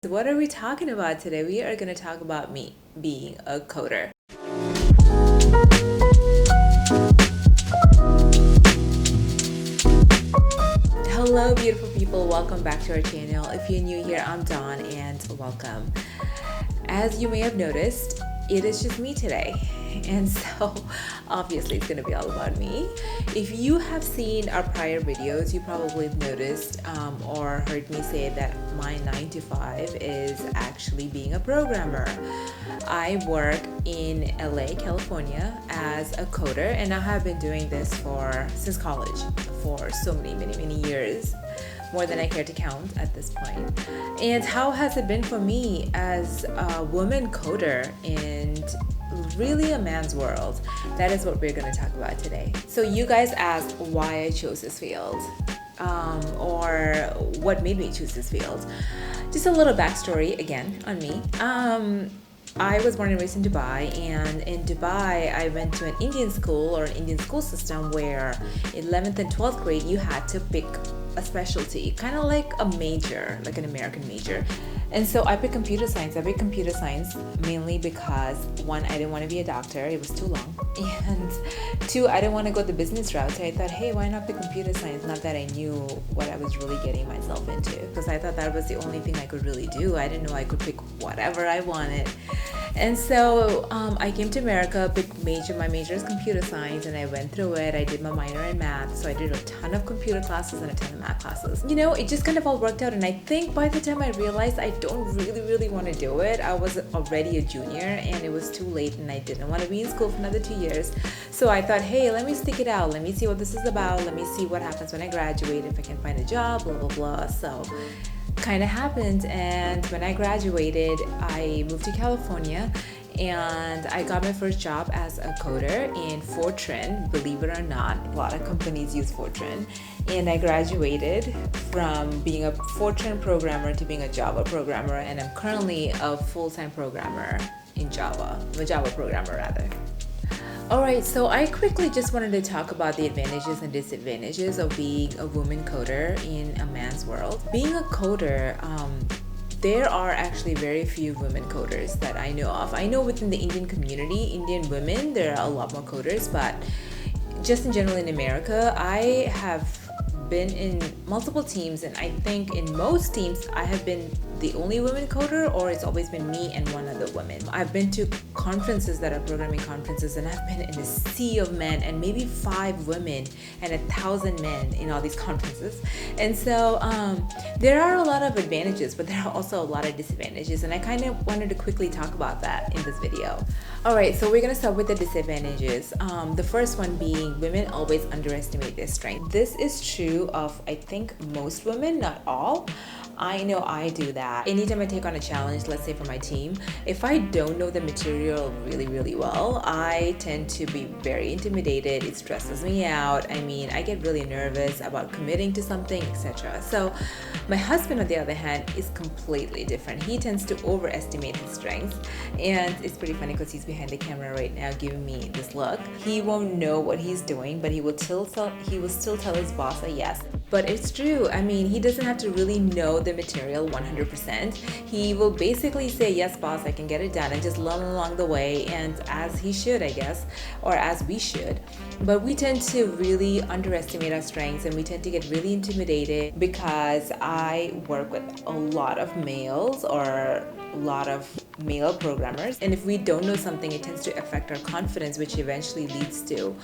What are we talking about today? We are going to talk about me being a coder. Hello, beautiful people. Welcome back to our channel. If you're new here, I'm Dawn and welcome. As you may have noticed, it is just me today. And so obviously it's going to be all about me. If you have seen our prior videos, you probably have noticed or heard me say that my 9 to 5 is actually being a programmer. I work in LA, California as a coder, and I have been doing this since college for so many years, more than I care to count at this point. And how has it been for me as a woman coder and really a man's world? That is what we're going to talk about today. So you guys asked why I chose this field, or what made me choose this field. Just a little backstory again on me. I was born and raised in Dubai, and in Dubai I went to an Indian school or an Indian school system where 11th and 12th grade you had to pick a specialty, kind of like a major, like an American major. And so I picked computer science. I picked computer science mainly because one, I didn't want to be a doctor, it was too long, and two, I didn't want to go the business route. So I thought, hey, why not pick computer science? Not that I knew what I was really getting myself into, because I thought that was the only thing I could really do. I didn't know I could pick whatever I wanted. And so I came to America, picked my major is computer science, and I went through it. I did my minor in math, so I did a ton of computer classes and a ton of math classes. You know, it just kind of all worked out, and I think by the time I realized I don't really want to do it, I was already a junior, and it was too late, and I didn't want to be in school for another 2 years. So I thought, hey, let me stick it out. Let me see what this is about. Let me see what happens when I graduate, if I can find a job, blah, blah, blah. So kind of happened, and when I graduated I moved to California and I got my first job as a coder in Fortran. Believe it or not, a lot of companies use Fortran, and I graduated from being a Fortran programmer to being a Java programmer, and I'm currently a full-time programmer in Java. I'm a Java programmer rather. Alright, so I quickly just wanted to talk about the advantages and disadvantages of being a woman coder in a man's world. Being a coder, there are actually very few women coders that I know of. I know within the Indian community, Indian women, there are a lot more coders, but just in general in America, I have been in multiple teams, and I think in most teams I have been the only woman coder, or it's always been me and one other woman. I've been to conferences that are programming conferences, and I've been in a sea of men and maybe 5 women and 1,000 men in all these conferences. And so there are a lot of advantages, but there are also a lot of disadvantages, and I kind of wanted to quickly talk about that in this video. Alright, so we're going to start with the disadvantages. The first one being women always underestimate their strength. This is true of, I think, most women, not all. I know I do that. Anytime I take on a challenge, let's say for my team, if I don't know the material really well, I tend to be very intimidated. It stresses me out. I mean, I get really nervous about committing to something, etc. So my husband, on the other hand, is completely different. He tends to overestimate his strengths, and it's pretty funny because he's behind the camera right now giving me this look. He won't know what he's doing, but he will still tell his boss a yes. But it's true. I mean, he doesn't have to really know the material 100%. He will basically say, yes, boss, I can get it done, and just learn along the way, and as he should, I guess, or as we should. But we tend to really underestimate our strengths, and we tend to get really intimidated because I work with a lot of males or a lot of male programmers, and if we don't know something, it tends to affect our confidence, which eventually leads to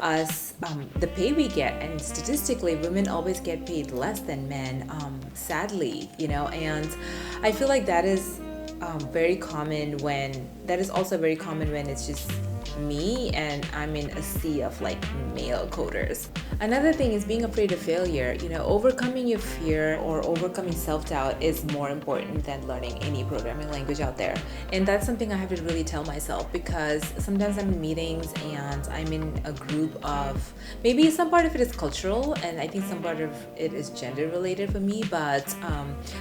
us the pay we get. And statistically, women always get paid less than men, sadly, you know. And I feel like that is very common when it's just me and I'm in a sea of like male coders. Another thing is being afraid of failure. You know, overcoming your fear or overcoming self-doubt is more important than learning any programming language out there. And that's something I have to really tell myself, because sometimes I'm in meetings and I'm in a group of, maybe some part of it is cultural and I think some part of it is gender related for me, but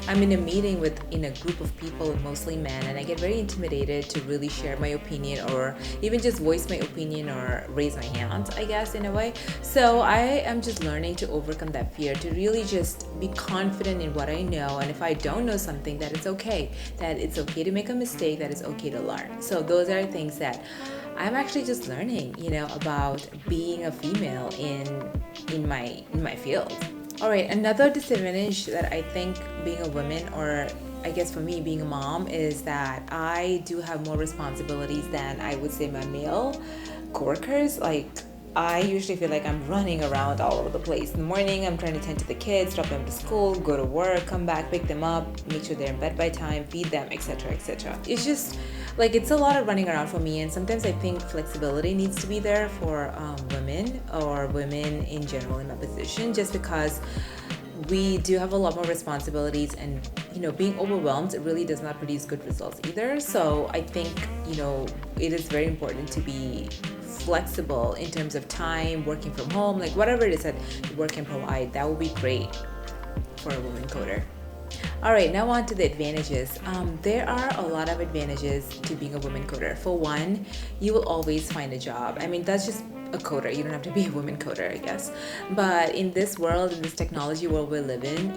I'm in a meeting in a group of people, mostly men, and I get very intimidated to really share my opinion or even just voice my opinion or raise my hand, I guess, in a way. So I am just learning to overcome that fear, to really just be confident in what I know. And if I don't know something, that it's okay. That it's okay to make a mistake, that it's okay to learn. So those are things that I'm actually just learning, about being a female in my field. All right, another disadvantage that I think being a woman, or I guess for me being a mom, is that I do have more responsibilities than I would say my male coworkers. Like, I usually feel like I'm running around all over the place. In the morning, I'm trying to tend to the kids, drop them to school, go to work, come back, pick them up, make sure they're in bed by time, feed them, etc., etc. It's just like it's a lot of running around for me, and sometimes I think flexibility needs to be there for women, or women in general in my position, just because we do have a lot more responsibilities, and being overwhelmed, it really does not produce good results either. So I think it is very important to be flexible in terms of time, working from home, like whatever it is that work can provide. That would be great for a woman coder. All right, now on to the advantages. There are a lot of advantages to being a woman coder. For one, you will always find a job. I mean, that's just a coder. You don't have to be a woman coder, I guess. But in this world, in this technology world we live in,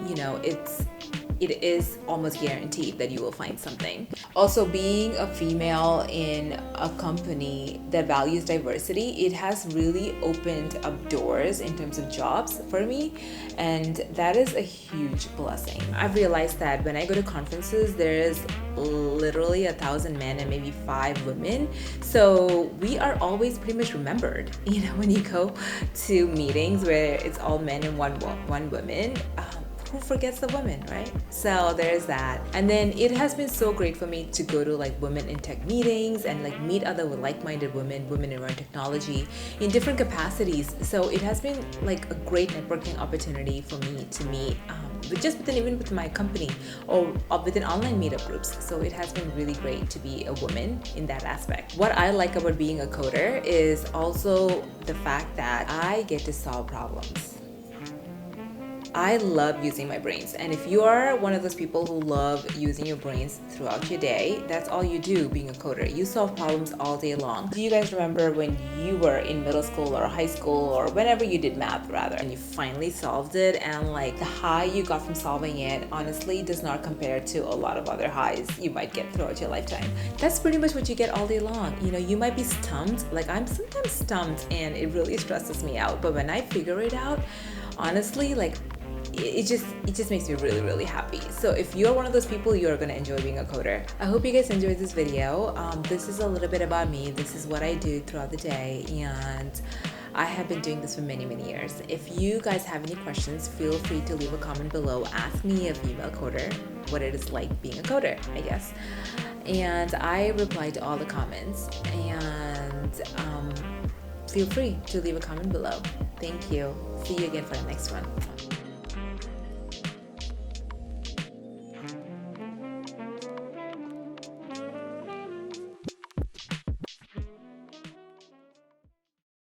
it is almost guaranteed that you will find something. Also, being a female in a company that values diversity, it has really opened up doors in terms of jobs for me, and that is a huge blessing. I've realized that when I go to conferences, there is literally 1,000 men and maybe 5 women, so we are always pretty much remembered. When you go to meetings where it's all men and one woman, who forgets the women, right? So there's that. And then it has been so great for me to go to like women in tech meetings and like meet other like-minded women around technology in different capacities. So it has been like a great networking opportunity for me to meet even with my company, or within online meetup groups. So it has been really great to be a woman in that aspect. What I like about being a coder is also the fact that I get to solve problems. I love using my brains, and if you are one of those people who love using your brains throughout your day, that's all you do being a coder. You solve problems all day long. Do you guys remember when you were in middle school or high school, or whenever you did math rather, and you finally solved it, and like the high you got from solving it honestly does not compare to a lot of other highs you might get throughout your lifetime. That's pretty much what you get all day long. You might be stumped, like I'm sometimes stumped and it really stresses me out, but when I figure it out, honestly, like it just makes me really, really happy. So if you're one of those people, you're gonna enjoy being a coder. I hope you guys enjoyed this video. This is a little bit about me. This is what I do throughout the day, and I have been doing this for many, many years. If you guys have any questions, feel free to leave a comment below. Ask me, a female coder, what it is like being a coder, I guess. And I reply to all the comments, and feel free to leave a comment below. Thank you. See you again for the next one.